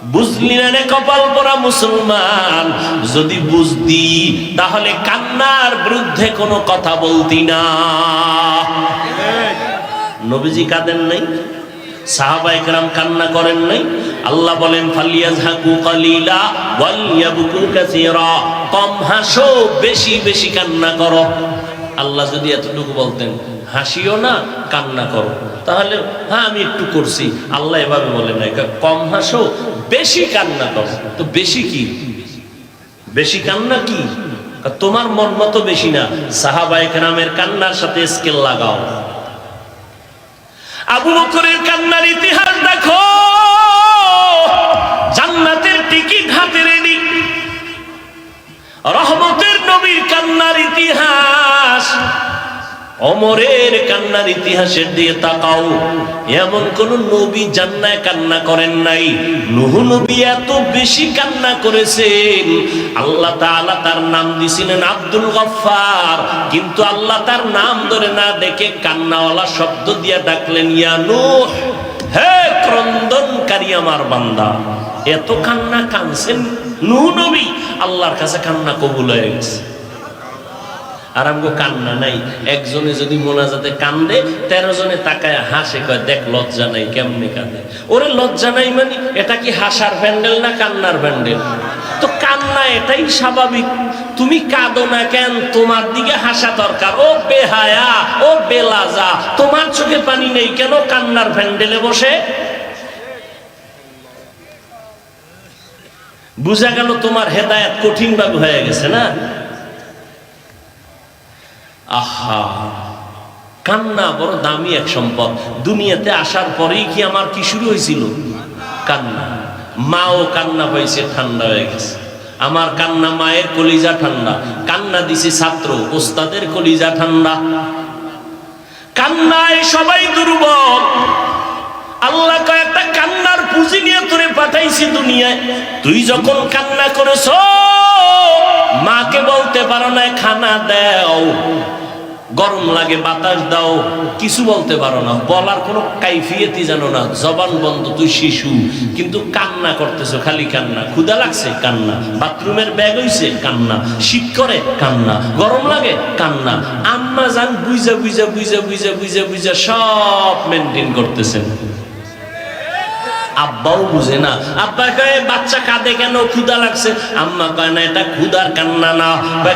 বুঝলি না রে কপাল পরা মুসলমান, যদি বুঝতি তাহলে কান্নার বিরুদ্ধে কোনো কথা বলতি না। নবীজি কাঁদেন নাই, সাহাবায়ে কেরাম কান্না করেন নাই। আল্লাহ বলেন ফালিয়াজহাকু কালিলা ওয়ালিয়াবকু কাসীরা, কম হাসো বেশি বেশি কান্না করো। আল্লাহ যদি এতটুকু বলতেন হাসিও না কান্না করো, তাহলে হ্যাঁ আমি একটু করছি। আল্লাহ এভাবে বলে নাই, কম হাসো বেশি কান্না করো। তো বেশি কি, বেশি কান্না কি? তোমার মন মতো বেশি না, সাহাবায়ে কেরামের কান্নার সাথে স্কেল লাগাও। আবু বকরের কান্নার ইতিহাস দেখো, জান্নাতের টিকিট হাতে রেডি। রহমতের নবীর কান্নার ইতিহাস, ওমরের কান্নার ইতিহাসের দিয়ে তাকাও, এমন কোন নবী জান্নাতে কান্না করেন নাই। নূহ নবী এত বেশি কান্না করেছেন, আল্লাহ তাআলা তার নাম দিয়েছিলেন আব্দুল গফফার, কিন্তু আল্লাহ তার নাম ধরে না ডেকে কান্নাওয়ালা শব্দ দিয়ে ডাকলেন ইয়া নূহ, হে ক্রন্দনকারী আমার বান্দা। এত কান্না কাঁদছেন নূহ নবী, আল্লাহর কাছে কান্না কবুল হয়ে গেছে। আর আমগো কান্না নাই। একজনে যদি মোনাজাতে কান্দে 13 জনে তাকায় হাসে, কয় দেখ লজ্জা নাই কেমনে কাঁদে। ওরে লজ্জা নাই মানে এটা কি হাসার প্যান্ডেল না কান্নার প্যান্ডেল? তো কান্না এটাই স্বাভাবিক। তুমি কাঁদো না কেন? তোমার দিকে হাসা দরকার। ও বেহায়া, ও বেলাজা, তোমার চোখে পানি নেই কেন কান্নার প্যান্ডেলে বসে? বুঝা গেল তোমার হেদায়েত কঠিন ভাবে হয়ে গেছে না? আহা, কান্না বড় দামি এক সম্পদ। দুনিয়াতে আসার পরেই কি আমার কি শুরু হয়েছিল? কান্না। মাও কান্না পাইছে, ঠান্ডা হয়ে গেছে। আমার কান্না মায়ের কলিজা ঠান্ডা, কান্না দিছে ছাত্র ওস্তাদের কলিজা ঠান্ডা। কান্নায় সবাই দুর্বল। আল্লাহ কয়েকটা কান্নার পুঁজি নিয়ে তোরে পাঠাইছি দুনিয়ায়। তুই যখন কান্না করেছ, মাকে বলতে পারো না খানা দাও, গরম লাগে বাতাস দাও, কিছু বলতে পারো না, বলার কোনো কাইফিয়তই জানো না, জবান বন্ধ, তুই শিশু, কিন্তু কান্না করতেছো, খালি কান্না। ক্ষুধা লাগছে কান্না, বাথরুমের ব্যাগ হইছে কান্না, শীত করে কান্না, গরম লাগে কান্না। আম্মা জান বুঝা বুঝা বুঝা বুঝা বুঝা বুঝা সব মেনটেন করতেছেন। আব্বাও বুঝে না। আব্বা কয় বাচ্চা কাঁদে কেন? ক্ষুধা লাগছে। আম্মা কয় না এটা ক্ষুধার কান্না না।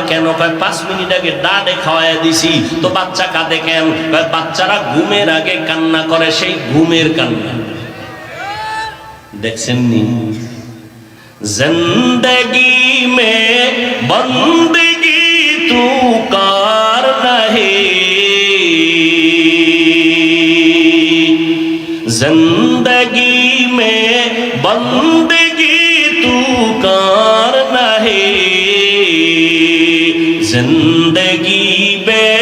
কেন? কয় 5 মিনিট আগে ডাডে খাওয়াই দিছি, তো বাচ্চা কাঁদে কেন? কয় বাচ্চারা ঘুমের আগে কান্না করে, সেই ঘুমের কান্না। দেখছেন নি? জিন্দেগি মে বন্দেগি তু কার নাহি, जिंदगी में बंदगी तू करना है, जिंदगी में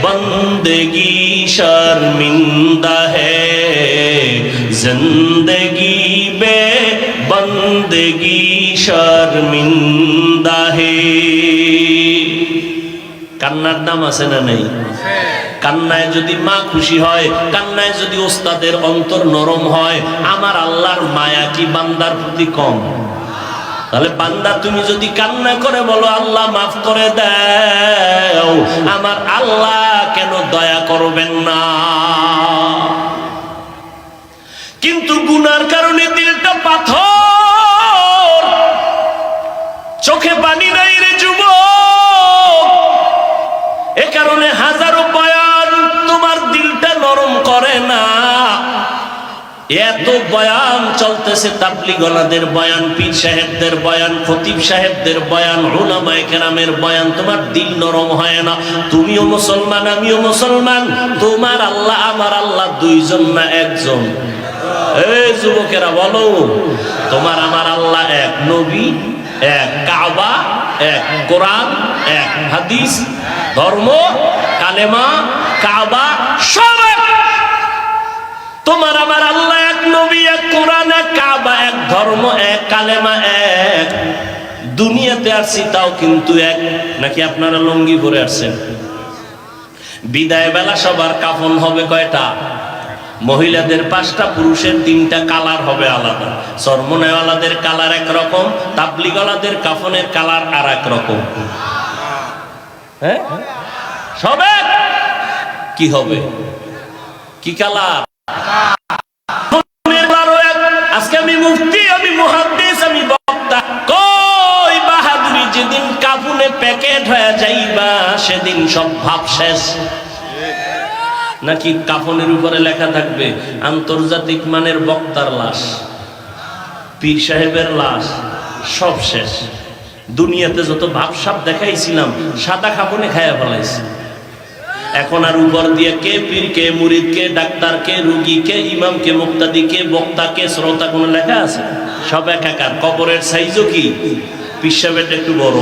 बंदगी शर्मिंदा है, जिंदगी में बंदगी शर्मिंदा है। কান্নার দাম আছে না নেই? কান্নায় যদি মা খুশি হয়, কান্নায় যদি ওস্তাদের অন্তর নরম হয়, আমার আল্লাহর মায়া কি বান্দার প্রতি কম? তাহলে বান্দা তুমি যদি কান্না করে বলো আল্লাহ মাফ করে দাও, আমার আল্লাহ কেন দয়া করবেন না? কিন্তু গুনার কারণে দিলটা পাথর, চোখে পানি নাই রে যুবক। এ কারণে হাজারো বয়ান তোমার দিলটা নরম করে না। এত বয়ান চলতেছে, তাবলীগওয়ালাদের বয়ান, পীর সাহেবদের বয়ান, খতিব সাহেবদের বয়ান, উলামায়ে কেরামের বয়ান, তোমার দিল নরম হয় না। তুমিও মুসলমান, আমিও মুসলমান, তোমার আল্লাহ আমার আল্লাহ দুইজন না একজন? এই যুবকেরা বলো, তোমার আমার আল্লাহ এক, নবী এক, কাবা এক, কোরআন এক, হাদিস, ধর্ম, কালেমা, কাবা সব এক। তোমার আমার আল্লাহ এক, নবী এক, কোরআন এক, কাবা এক, ধর্ম এক, কালেমা এক। দুনিয়াতে আসছি তাও কিন্তু এক। নাকি আপনারা লুঙ্গি পরে আসছেন? বিদায় বেলা সবার কাফন হবে কয়টা? মহিলাদের 5টা, পুরুষের 3টা কালার হবে আলাদা। চরমনাওয়ালাদের কালার একরকম, তাবলিগওয়ালাদের কাফনের কালার আর এক রকম। হ্যাঁ, সবে কি হবে, কি কালার? আজকে আমি মুফতি, আমি মুহাদ্দিস, আমি বক্তা, কই বাহাদুরি যেদিন কাফনে প্যাকেট হয়ে যাইবা সেদিন সব ভাব শেষ। নাকি কাফনের উপরে লেখা থাকবে আন্তর্জাতিক মানের বক্তার লাশ, পীর সাহেবের লাশ, সব শেষ। দুনিয়াতে যত ভাবসাব দেখাইছিলাম সাদা কাফনে খায়া ফেলাইছি। এখন আর উপর দিয়ে কে পীর, কে মুরিদ, কে ডাক্তার, কে রুগী, কে ইমাম, কে মুক্তাদি, কে বক্তা, কে শ্রোতা কোনো লেখা আছে? সব একাকার। কবরের সাইজও কি পীর সাহেবের একটু বড়,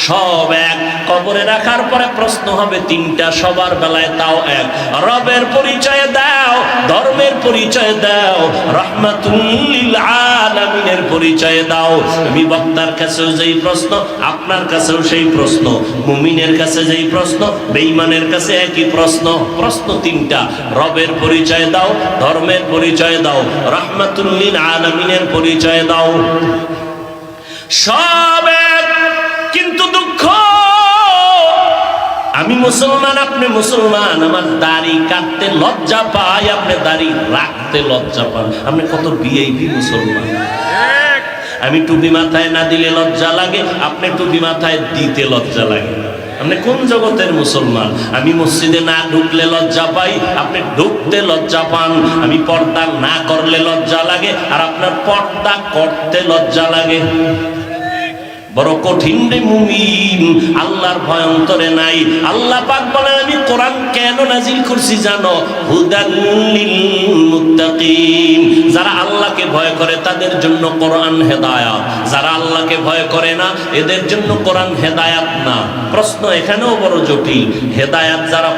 সব এক। কবরে রাখার পরে প্রশ্ন হবে 3টা, সবার বেলায় তাও এক। রবের পরিচয় দাও, ধর্মের পরিচয় দাও, রাহমাতুল লিল আলামিনের পরিচয় দাও। আমি বক্তার কাছেও যেই প্রশ্ন, আপনার কাছেও সেই প্রশ্ন, মুমিনের কাছে যেই প্রশ্ন, বেঈমানের কাছে একই প্রশ্ন। প্রশ্ন 3টা, রবের পরিচয় দাও, ধর্মের পরিচয় দাও, রাহমাতুল লিল আলামিনের পরিচয় দাও। সব এক, কিন্তু দুঃখ আমি মুসলমান, আপনি মুসলমান, আমার দাড়ি কাটতে লজ্জা পাই, আপনি দাড়ি রাখতে লজ্জা পান। আপনি কত ভিআইপি মুসলমান। আমি টুপি মাথায় না দিলে লজ্জা লাগে, আপনি টুপি মাথায় দিতে লজ্জা লাগে। আপনি কোন জগতের মুসলমান? আমি মসজিদে না ঢুকলে লজ্জা পাই, আপনি ঢুকতে লজ্জা পান। আমি পর্দা না করলে লজ্জা লাগে, আর আপনার পর্দা করতে লজ্জা লাগে। বড় কঠিন রে মুমিন, আল্লাহর ভয় অন্তরে নাই। আল্লাহ পাক বলেন আমি কোরআন কেন নাজিল করছি জানো? হুদাল লিল মুত্তাকিন। যারা আল্লাহকে ভয় করে তাদের জন্য কোরআন হেদায়াত, যারা আল্লাহকে ভয় করে না এদের জন্য কোরআন হেদায়াত না। প্রশ্ন এখানেও বড় জটিল। হেদায়াত যারা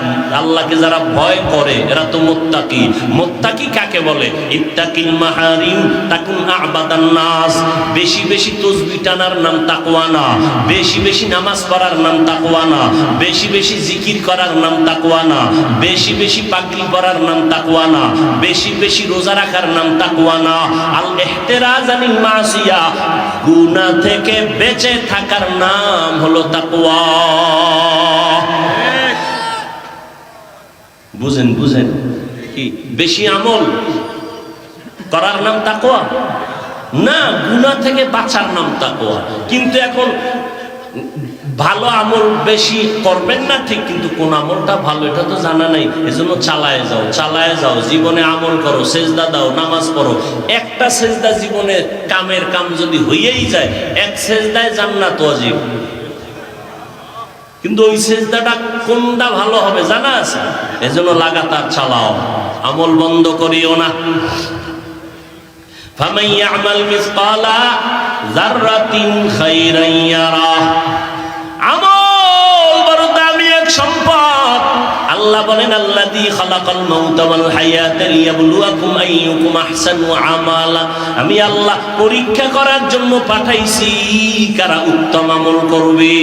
আল্লাহকে যারা ভয় করে এরা তো মুত্তাকি। মুত্তাকি কাকে বলে? ইত্তাকিল মাহারিম তাকুন আবাদান নাস। বেশি বেশি তাসবিহ টানার নাম তাকওয়া না, বেশি বেশি নামাজ পড়ার নাম তাকওয়া না, বেশি বেশি জিকির করার নাম তাকওয়া না, বেশি বেশি পাগড়ি পরার নাম তাকওয়া না, বেশি বেশি রোজা রাখার নাম তাকওয়া না। আল ইহতিরাজ আনিল মাসিয়া, গুনাহ থেকে বেঁচে থাকার নাম হলো তাকওয়া। বুঝেন বুঝেন কি? বেশি আমল করার নাম তাকওয়া না, গুনাহ থেকে বাঁচার নাম তাকওয়া। কিন্তু এখন ভালো আমল বেশি করবেন না ঠিক, কিন্তু কোন আমলটা ভালো এটা তো জানা নাই। এজন্য চালায় যাও, চালায় যাও, জীবনে আমল করো, সেজদা দাও, নামাজ পড়ো। একটা সেজদা জীবনে কামের কাম যদি হইয়েই যায়, এক সেজদায় জান্নাত ওয়াজিব। কিন্তু ওই সেজদাটা কোনটা ভালো হবে জানা আছে? এজন্য লাগাতার চালাও, আমল বন্ধ করিও না। ফামান ইয়ামাল মিসকালা যাররাতিন খাইরান ইয়ারা। আমল বড় দামি এক সম্পদ। আল্লাহ বলেন আল্লাযী খালাকাল মাউতা ওয়াল হায়াতা লিয়াবলুয়াকুম আইয়ুকুম আহসানু আমালা। আমি আল্লাহ পরীক্ষা করার জন্য পাঠাইছি কারা উত্তম আমল করবে।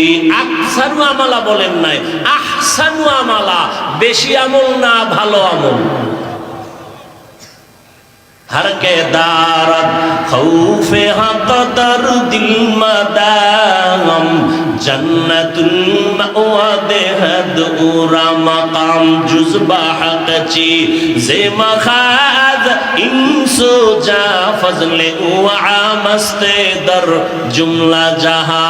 আকসারু আমালা বলেন নাই, আহসানু আমালা। বেশি আমল না, ভালো আমল। हर के दारत खौफे हक़दर दिल मदागम जन्नतुल मअवा देहद उरा मकाम जुज़बा हक़ची ज़े मखाद इंसो जा फज़ले उआ मस्ते दर जुमला जहा।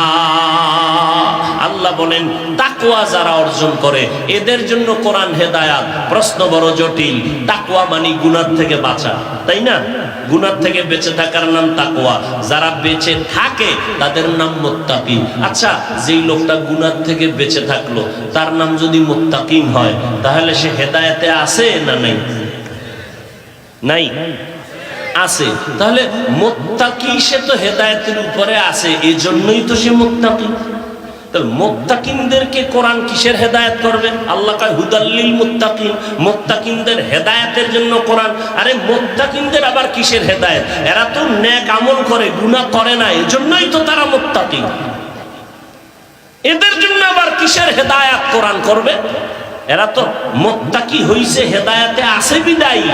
আল্লাহ বলেন তাকওয়া যারা অর্জন করে এদের জন্য কোরআন হেদায়াত। প্রশ্ন বড় জটিল। তাকওয়া মানে গুনাহ থেকে বাঁচা, তাই না? গুনাহ থেকে বেঁচে থাকার নাম তাকওয়া। যারা বেঁচে থাকে তাদের নাম মুত্তাকি। আচ্ছা, যেই লোকটা গুনাহ থেকে বেঁচে থাকলো তার নাম যদি মুত্তাকিন হয়, তাহলে সে হেদায়েতে আছে না নাই? নাই, আছে। তাহলে মুত্তাকি সে তো হেদায়েতের উপরে আছে, এজন্যই তো সে মুত্তাকি। তাহলে মুত্তাকিনদেরকে কোরআন কিসের হেদায়েত করবে? আল্লাহ কয় হুদাল্লিল মুত্তাকিন, মুত্তাকিনদের হেদায়েতের জন্য কোরআন। আরে মুত্তাকিনদের আবার কিসের হেদায়েত? এরা তো নেক আমল করে, গুনাহ করে না, এজন্যই তো তারা মুত্তাকি। এদের জন্য আবার কিসের হেদায়েত কোরআন করবে? এরা তো মুত্তাকি হইছে, হেদায়েতে আছে বিদায়ী,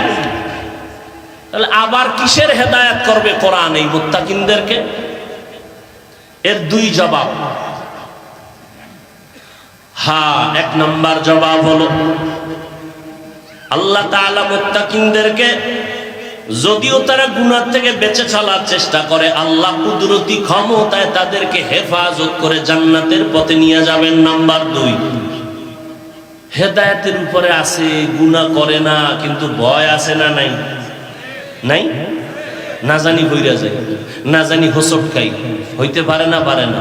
তাহলে আবার কিসের হেদায়েত করবে কোরআন এই মুত্তাকিনদেরকে? এর দুই জবাব। হ্যাঁ, এক নাম্বার জবাব হলো আল্লাহ তাআলা মুত্তাকিনদেরকে যদিও তারা গুনাহ থেকে বেঁচে চলার চেষ্টা করে, আল্লাহ কুদরতি ক্ষমতায় তাদেরকে হেফাজত করে জান্নাতের পথে নিয়ে যাবেন। নাম্বার দুই, হেদায়েতের উপরে আছে, গুনাহ করে না, কিন্তু ভয় আছে না নাই? নাই, না জানি বইরা যায়, না জানি হোসট খাই, হইতে পারে না, পারে না।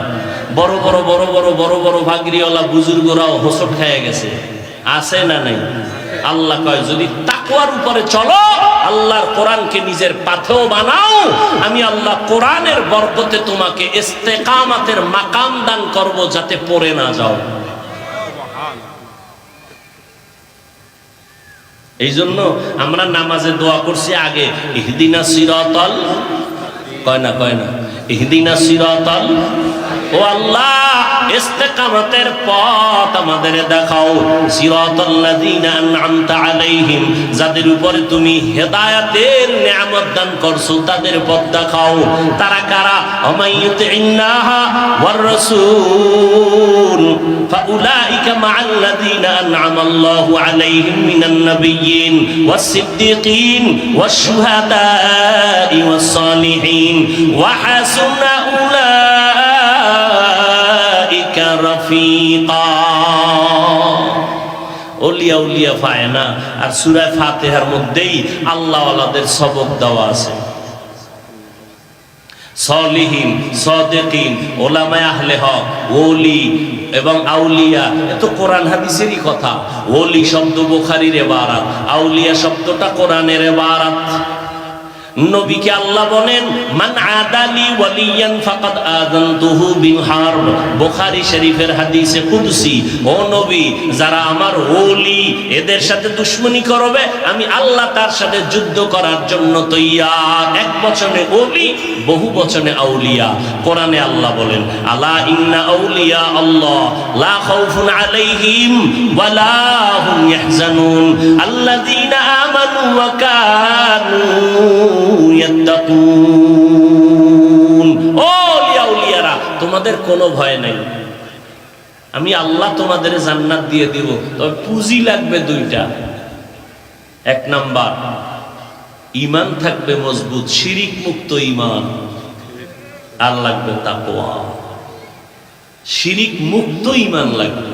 বড় বড় বড় বড় বড় বড় ভাগরিওয়ালা বুজুর্গরাও হোসট খাইয়া গেছে, আছে না নাই? আল্লাহ কয় যদি তাকওয়ার উপরে চলো, আল্লাহর কোরআনকে নিজের পাথেও বানাও, আমি আল্লাহ কোরআনের বরকতে তোমাকে ইস্তেকামাতের মাকাম দান করব, যাতে পড়ে না যাও। এই জন্য আমরা নামাজে দোয়া করছি আগে, ইহদিনা সিরাতাল, কয় না ইহদিনা সিরাতাল, ও আল্লাহ ইস্তেকামতের পথ আমাদের দেখাও, সিরাতাল্লাযীনা আন'আমতা আলাইহিম, যাদের উপরে তুমি হেদায়েতের নিয়ামত দান করছো তাদের পথ দেখাও। তারা কারা? আমাইয়ুতি'ল্লাহা ওয়ার রাসূল ফাউলাইকা মা'আল্লাযীনা আন'আমাল্লাহু আলাইহিম মিনান নাবিয়্যিন ওয়াস সিদ্দীকিন ওয়াশ শুহাদাই ওয়াস সালিহিন ওয়া হাসুনা উলাইকা রাফিকা। ওলিয়া উলিয়া পায় না। আর সূরা ফাতিহার মধ্যেই আল্লাহওয়ালাদের সবক দেওয়া আছে। সলিহিন, সাদিকিন, ওলামায়ে আহলে হক, ওলি এবং আউলিয়া, এ তো কোরআন হাদিসেরই কথা। ওলি শব্দ বুখারীর ইবারাত, আউলিয়া শব্দটা কোরআনের ইবারাত। নবীকে আল্লাহ বলেন মান আদালি ওয়ালিয়ান ফাকাদ আযানতুহু বিল হারব, বুখারী শরীফের হাদিসে কুদসি। ও নবী, যারা আমার ওলি, এদের সাথে দুশমনি করবে, আমি আল্লাহ তার সাথে যুদ্ধ করার জন্য তৈয়ার। এক বচনে ওলি, বহু বচনে আউলিয়া। কোরআনে আল্লাহ বলেন আলা ইন্না আউলিয়া আল্লাহ লা খাউফুন আলাইহিম ওয়া লা হুম ইয়াহজানুন আল্লাযীনা আমানু ওয়া কানু ইয়াত্তাকুন। ও আউলিয়ারা, তোমাদের কোনো ভয় নাই, আমি আল্লাহ তোমাদের জান্নাত দিয়ে দিব। তবে পুঁজি লাগবে দুইটা। এক নাম্বার, ঈমান থাকবে মজবুত, শিরিক মুক্ত ঈমান। আর লাগবে তাকওয়া, শিরিক মুক্ত ঈমান লাগবে।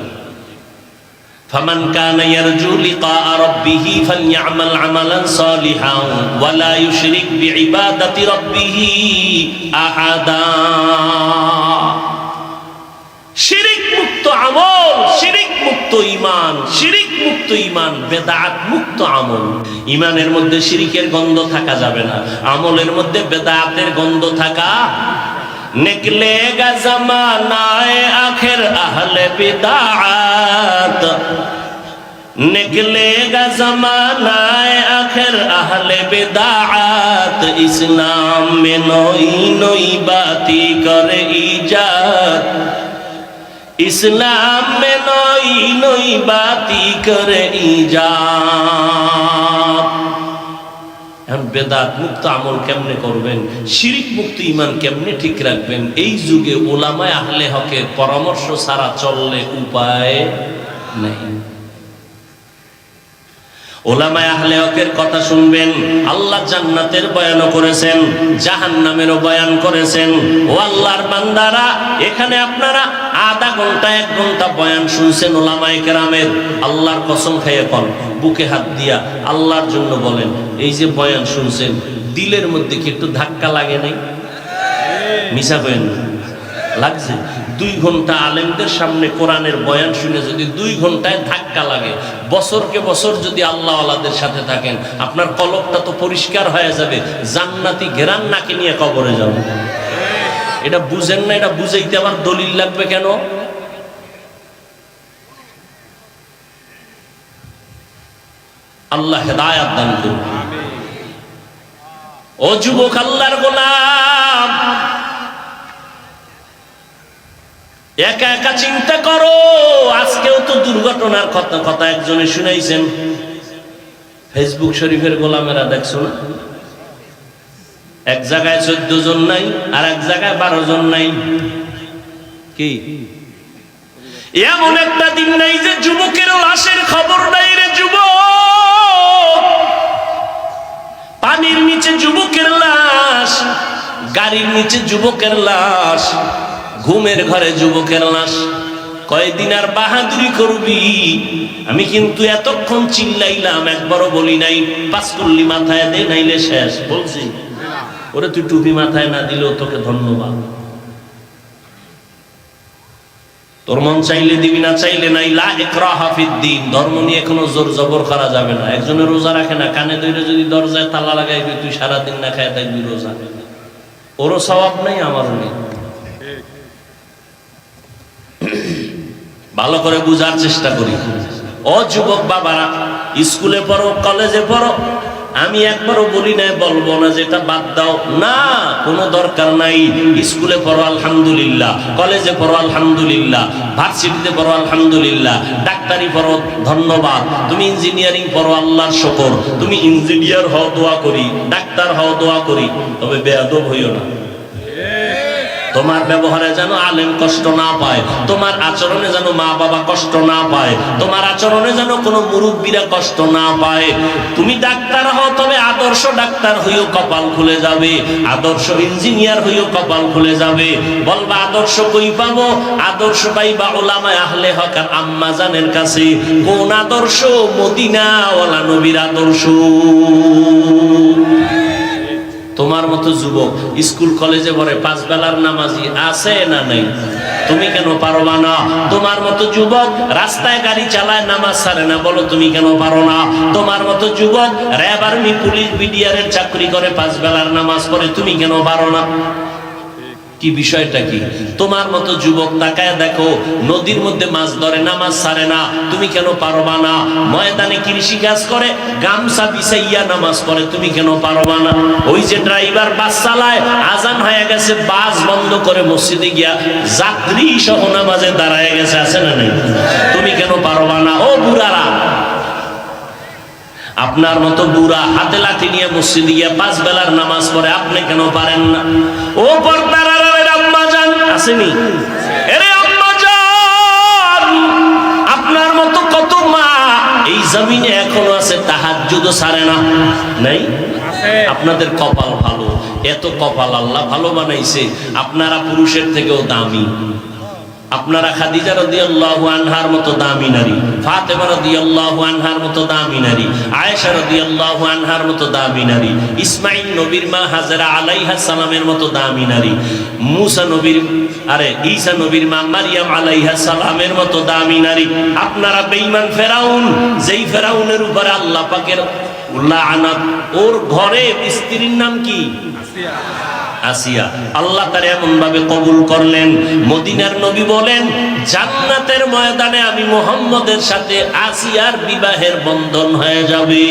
ফামান কানা ইয়ারজু লিকা রাব্বিহি ফালইআমাল আমালান সালিহান ওয়া লা ইউশরিক বিইবাদাতি রাব্বিহি আহাদা। শিরিক মুক্ত আমল, শিরিক মুক্ত ঈমান, শিরিক মুক্ত ঈমান, বেদাত মুক্ত আমল। ঈমানের মধ্যে শিরিকের গন্ধ থাকা যাবে না, আমলের মধ্যে বেদাতের গন্ধ থাকা। निकलेगा ज़मानाए आखिर अहले बिदाअत, निकलेगा ज़मानाए आखिर अहले बिदाअत, इस्लाम में नई नई बाती करे इजाद, इस्लाम में नई नई बाती करे इजाद। বেদাত মুক্ত আমল কেমনে করবেন, শিরিক মুক্ত ঈমান কেমনে ঠিক রাখবেন, এই যুগে উলামায়ে আহলে হকের পরামর্শ ছাড়া চললে উপায় নেই। উলামায়ে আহলে হকের কথা শুনবেন। আল্লাহ জান্নাতের বয়ানও করেছেন, জাহান্নামেরও বয়ান করেছেন। ও আল্লাহর বান্দারা, এখানে আপনারা আধা ঘন্টা 1 ঘন্টা বয়ান শুনছেন উলামায়ে কেরামের। আল্লাহর কসম খাইয়ে কোন, বুকে হাত দিয়া আল্লাহর জন্য বলেন, এই যে বয়ান শুনছেন, দিলের মধ্যে কি একটু ধাক্কা লাগে নাই? মিছা কইেন না, লাগছে? 2 ঘন্টা আলেমদের সামনে কোরআনের বয়ান শুনে যদি 2 ঘন্টায় ধাক্কা লাগে, বছরকে বছর যদি আল্লাহওয়ালাদের সাথে থাকেন, আপনার কলবটা তো পরিষ্কার হয়ে যাবে, জান্নাতি ঘেরান নাকি নিয়ে কবরে যাবে। এটা বুঝেন না? এটা বুঝাইতে আবার দলিল লাগবে কেন? আল্লাহ হেদায়েত দান করুন। ও যুবক, আল্লাহর গোলাম, একা একা চিন্তা করো। আজকেও তো দুর্ঘটনার কথা একজনে শুনাইছেন, ফেসবুক শরীফের গোলামেরা দেখছো না, এক জায়গায় 14 জন নাই আর এক জায়গায় 12 জন নাই। কি এমন একটা দিন নাই যে যুবকের লাশের খবর নাই রে যুবক। পানির নিচে যুবকের লাশ, গাড়ির নিচে যুবকের লাশ, ঘুমের ঘরে যুবকের লাশ। কয়দিন আর বাহাদুরি করবি? আমি কিন্তু এতক্ষণ চিল্লাইলাম, একবারও বলি নাই 5 কুল্লি মাথায় দে নাইলে শেষ। বলছি ওরে তুই টুপি মাথায় না দিলেও তোকে ধন্যবাদ। তোর মন চাইলে দিবি, না চাইলে নাই। লা ইকরাহা ফিদ্দীন, ধর্ম নিয়ে কোনো জোর জবর করা যাবে না। একজনের রোজা রাখে না, কানে ধরে যদি দরজায় তালা লাগাইবি, তুই সারাদিন না খায় থাকবি রোজা, ওরও সওয়াব নাই আমারও নেই। ভালো করে বুঝার চেষ্টা করি। ও যুবক বাবারা, স্কুলে পড়ো, কলেজে পড়ো, আমি একবারও বলি নাই, বলবো না যেটা বাদ দাও, না, কোনো দরকার নাই। স্কুলে পড়ো আলহামদুলিল্লাহ, কলেজে পড়ো আলহামদুলিল্লাহ, ভার্সিটিতে পড়ো আলহামদুলিল্লাহ, ডাক্তারি পড়ো ধন্যবাদ, তুমি ইঞ্জিনিয়ারিং পড়ো আল্লাহর শুকর, তুমি ইঞ্জিনিয়ার হও দোয়া করি, ডাক্তার হও দোয়া করি, তবে বেয়াদব হইও না। তোমার ব্যবহারে যেন আলেম কষ্ট না পায়, তোমার আচরণে যেন মা বাবা কষ্ট না পায়, তোমার আচরণে যেন কোনো মুরব্বীরা কষ্ট না পায়। তুমি ডাক্তার হও, তবে আদর্শ ডাক্তার হইও কপাল খুলে যাবে, আদর্শ ইঞ্জিনিয়ার হইও কপাল খুলে যাবে। বলবা আদর্শ কই পাবো? আদর্শ পাইবা উলামায়ে আহলে হক আর আম্মা জানের কাছে। কোন আদর্শ? মদিনা ওয়ালা নবীর আদর্শ। তোমার মতো যুবক স্কুল কলেজে পড়ে, 5 বেলার নামাজি আছে না নাই? তুমি কেন পারবা না? তোমার মতো যুবক রাস্তায় গাড়ি চালায়, নামাজ ছাড়ে না, বলো তুমি কেন পারো না? তোমার মতো যুবক র্যাব, আর্মি, পুলিশ, বিডিআরের চাকরি করে, 5 বেলার নামাজ পড়ে, তুমি কেন পারো না? কি বিষয়টা কি? তোমার মতো যুবক তাকায় দেখো, নদীর মধ্যে মাছ ধরে, নামাজ ছাড়ে না, তুমি কেন পারবা না? ময়দানে কৃষি কাজ করে, গামছা বিছাইয়া নামাজ পড়ে, তুমি কেন পারবা না? ওই যে ড্রাইভার বাস চালায়, আজান হয়ে গেছে, বাস বন্ধ করে মসজিদে গিয়া যাত্রী সহ নামাজে দাঁড়ায় গেছে, আছে না নাই? তুমি কেন পারবা না? ও বুড়ারা, আপনার মতো বুড়া হাতে লাঠি নিয়ে মসজিদে গিয়া 5 বেলার নামাজ পড়ে, আপনি কেন পারেন না? ও পর্দার আম্মা জান আসেনি, এরে আম্মা জান, আপনার মতো কত মা এই জমিনে এখনো আছে, তাহাজ্জুদও ছাড়ে না, নাই? আপনাদের কপাল ভালো, এত কপাল আল্লাহ ভালো বানাইছে, আপনারা পুরুষের থেকেও দামি। আপনারা খাদিজা রাদিয়াল্লাহু আনহার মতো দামি নারী, ফাতেমা রাদিয়াল্লাহু আনহার মতো দামি নারী, আয়েশা রাদিয়াল্লাহু আনহার মতো দামি নারী, ইসমাঈল নবীর মা হাজরা আলাইহা সালামের মতো দামি নারী, মুসা নবীর ঈসা নবীর মা মারইয়াম আলাইহা সালামের মতো দামি নারী। আপনারা বেঈমান ফেরাউন, যেই ফেরাউনের উপরে আল্লাহ পাকের লাআনাত, ওর ঘরে স্ত্রীর নাম কি? আসিয়া। আল্লাহ তার এমন ভাবে কবুল করলেন, মদিনার নবী বলেন, জান্নাতের ময়দানে আমি মুহাম্মদের সাথে আসিয়ার বিবাহের বন্ধন হয়ে যাবে।